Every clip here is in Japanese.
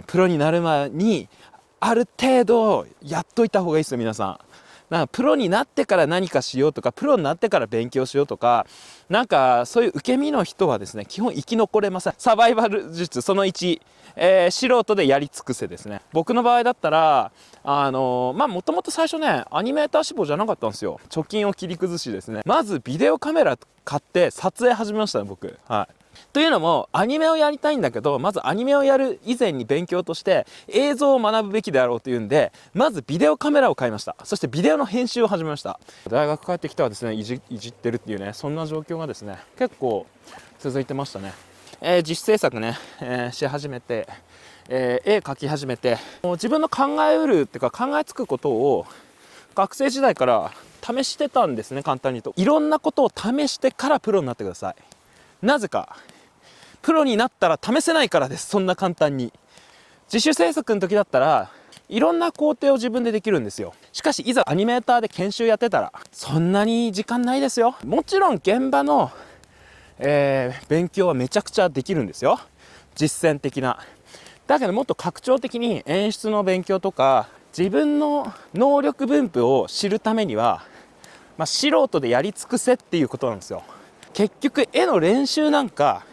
プロになる前にある程度やっといた方がいいですよ皆さん。なんかプロになってから何かしようとか、プロになってから勉強しようとか、なんかそういう受け身の人はですね、基本生き残れません。サバイバル術その1、素人でやり尽くせですね。僕の場合だったらもともと最初ねアニメーター志望じゃなかったんですよ。貯金を切り崩しですね、まずビデオカメラ買って撮影始めましたね僕。はい。というのもアニメをやりたいんだけど、まずアニメをやる以前に勉強として映像を学ぶべきであろうというんで、まずビデオカメラを買いました。そしてビデオの編集を始めました。大学帰ってきてはですねいじってるっていうね、そんな状況がですね結構続いてましたね。自主制作ね、し始めて、絵描き始めて、もう自分の考えうるっていうか考えつくことを学生時代から試してたんですね。簡単に言うといろんなことを試してからプロになってください。なぜかプロになったら試せないからです。そんな簡単に。自主制作の時だったらいろんな工程を自分でできるんですよ。しかしいざアニメーターで研修やってたらそんなに時間ないですよ。もちろん現場の、勉強はめちゃくちゃできるんですよ、実践的な。だけどもっと拡張的に演出の勉強とか自分の能力分布を知るためには、素人でやり尽くせっていうことなんですよ。結局絵の練習なんか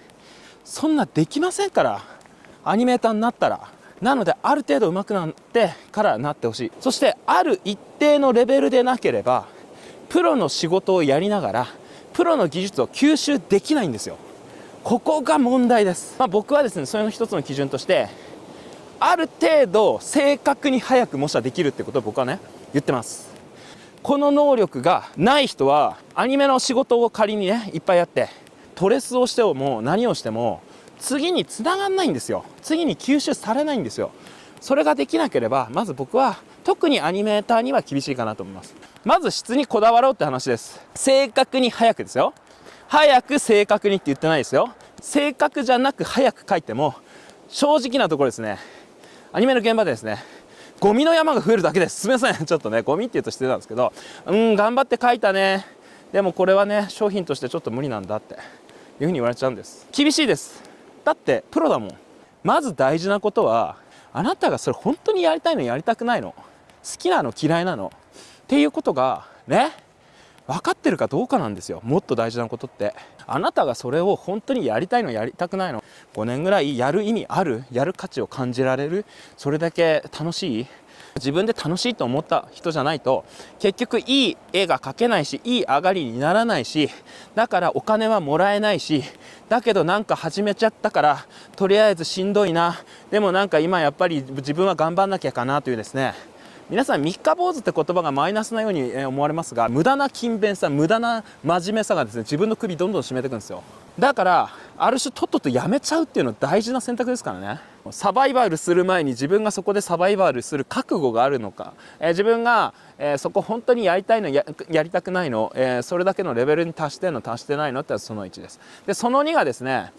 そんなできませんから、アニメーターになったら。なのである程度上手くなってからなってほしい。そしてある一定のレベルでなければプロの仕事をやりながらプロの技術を吸収できないんですよ。ここが問題です。僕はですねそれの一つの基準としてある程度正確に早く模写できるってことを僕はね言ってます。この能力がない人はアニメの仕事を仮にねいっぱいやってトレスをしても何をしても次に繋がんないんですよ。次に吸収されないんですよ。それができなければまず僕は特にアニメーターには厳しいかなと思います。まず質にこだわろうって話です。正確に早くですよ。早く正確にって言ってないですよ。正確じゃなく早く書いても正直なところですね、アニメの現場でですねゴミの山が増えるだけです。すみませんちょっとねゴミって言うと失礼なんですけど、頑張って書いたね、でもこれはね商品としてちょっと無理なんだっていうふうに言われちゃうんです。厳しいです。だってプロだもん。まず大事なことはあなたがそれ本当にやりたいのやりたくないの、好きなの嫌いなのっていうことがね分かってるかどうかなんですよ。もっと大事なことってあなたがそれを本当にやりたいのやりたくないの、5年ぐらいやる意味ある、やる価値を感じられる、それだけ楽しい、自分で楽しいと思った人じゃないと結局いい絵が描けないしいい上がりにならないし、だからお金はもらえないし、だけどなんか始めちゃったからとりあえずしんどいな、でもなんか今やっぱり自分は頑張んなきゃかなというですね、皆さん三日坊主って言葉がマイナスなように思われますが、無駄な勤勉さ無駄な真面目さがですね自分の首どんどん締めていくんですよ。だからある種とっととやめちゃうっていうのは大事な選択ですからね。サバイバルする前に自分がそこでサバイバルする覚悟があるのか、自分が、そこ本当にやりたいの やりたくないの、それだけのレベルに達してんの達してないのってその1です。でその2がですね、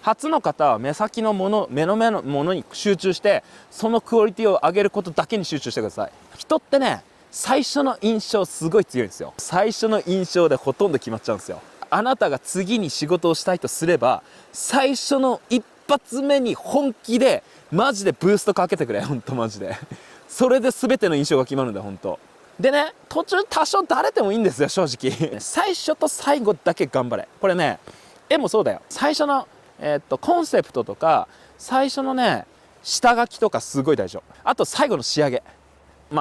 初の方は目先のもの目の前のものに集中してそのクオリティを上げることだけに集中してください。人ってね最初の印象すごい強いんですよ。最初の印象でほとんど決まっちゃうんですよ。あなたが次に仕事をしたいとすれば最初の一発目に本気でマジでブーストかけてくれ、本当マジでそれで全ての印象が決まるんだよ本当でね。途中多少だれてもいいんですよ正直最初と最後だけ頑張れ。これね絵もそうだよ。最初の、コンセプトとか最初のね下書きとかすごい大事。あと最後の仕上げ、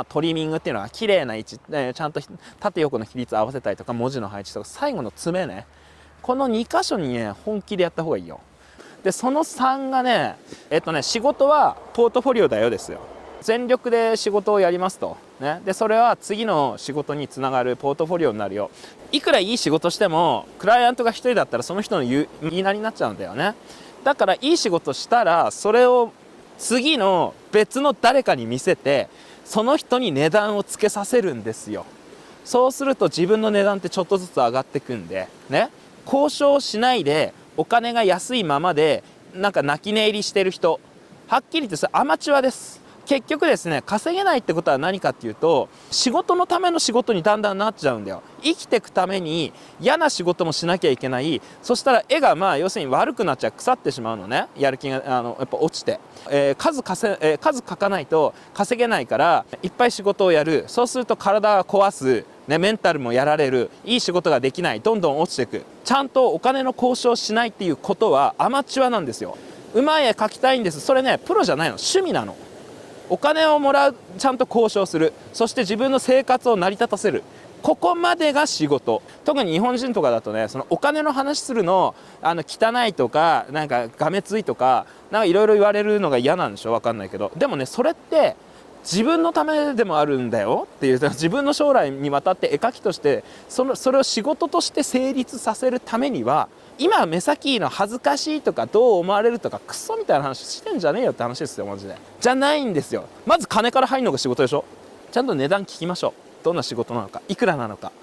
トリミングっていうのは綺麗な位置、ちゃんと縦横の比率合わせたりとか文字の配置とか最後の詰めね、この2箇所にね本気でやった方がいいよ。でその3がね仕事はポートフォリオだよですよ。全力で仕事をやりますと、ね、でそれは次の仕事につながるポートフォリオになるよ。いくらいい仕事してもクライアントが1人だったらその人の言いなりになっちゃうんだよね。だからいい仕事したらそれを次の別の誰かに見せてその人に値段をつけさせるんですよ。そうすると自分の値段ってちょっとずつ上がってくんでね、交渉しないでお金が安いままでなんか泣き寝入りしてる人、はっきり言ってそれアマチュアです。結局ですね、稼げないってことは何かっていうと、仕事のための仕事にだんだんなっちゃうんだよ。生きていくために嫌な仕事もしなきゃいけない。そしたら絵が要するに悪くなっちゃう、腐ってしまうのね。やる気がやっぱ落ちて、数書かないと稼げないから、いっぱい仕事をやる。そうすると体が壊す、ね、メンタルもやられる、いい仕事ができない、どんどん落ちていく。ちゃんとお金の交渉しないっていうことはアマチュアなんですよ。うまい絵描きたいんです。それね、プロじゃないの、趣味なの。お金をもらう、ちゃんと交渉する、そして自分の生活を成り立たせる、ここまでが仕事。特に日本人とかだとね、そのお金の話するの汚いとか、なんかがめついとか、なんかいろいろ言われるのが嫌なんでしょ、わかんないけど。でもね、それって自分のためでもあるんだよっていう、自分の将来にわたって絵描きとしてそれを仕事として成立させるためには、今目先の恥ずかしいとかどう思われるとかクソみたいな話してんじゃねえよって話ですよ、マジで。じゃないんですよ。まず金から入るのが仕事でしょ。ちゃんと値段聞きましょう。どんな仕事なのか、いくらなのか。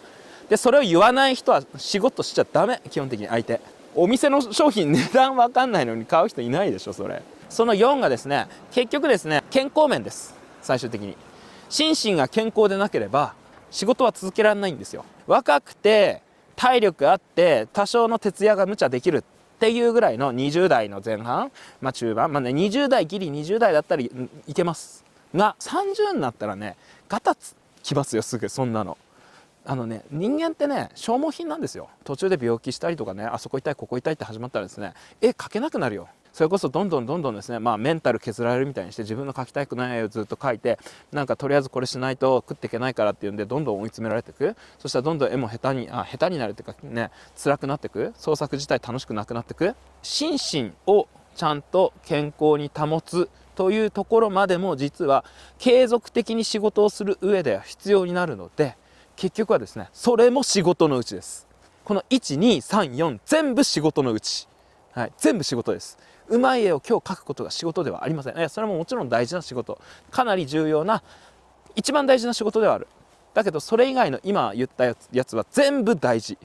でそれを言わない人は仕事しちゃダメ。基本的に相手、お店の商品値段分かんないのに買う人いないでしょ、それ。その4がですね、結局ですね、健康面です。最終的に心身が健康でなければ仕事は続けられないんですよ。若くて体力あって多少の徹夜が無茶できるっていうぐらいの20代の前半、中盤、20代ギリ20代だったらいけますが、30になったらね、ガタつきますよ、すぐ。そんなの人間ってね、消耗品なんですよ。途中で病気したりとかね、あそこ痛いここ痛いって始まったらですね、絵描けなくなるよ。それこそどんどんですね、メンタル削られるみたいにして、自分の描きたくない絵をずっと描いて、なんかとりあえずこれしないと食っていけないからっていうんでどんどん追い詰められていく。そしたらどんどん絵も下手になるっていうかね、辛くなっていく。創作自体楽しくなくなっていく。心身をちゃんと健康に保つというところまでも、実は継続的に仕事をする上では必要になるので、結局はですね、それも仕事のうちです。この1234全部仕事のうち、はい、全部仕事です。うまい絵を今日描くことが仕事ではありません。それももちろん大事な仕事、かなり重要な、一番大事な仕事ではある。だけどそれ以外の今言ったやつは全部大事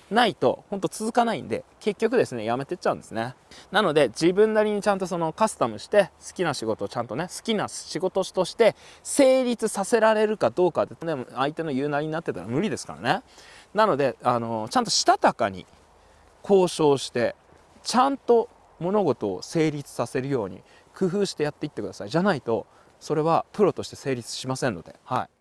ないと本当続かないんで、結局ですね、やめてっちゃうんですね。なので自分なりにちゃんとそのカスタムして好きな仕事をちゃんとね、好きな仕事として成立させられるかどうかで、ね、相手の言うなりになってたら無理ですからね。なのでちゃんとしたたかに交渉して、ちゃんと物事を成立させるように工夫してやっていってください。じゃないとそれはプロとして成立しませんので、はい。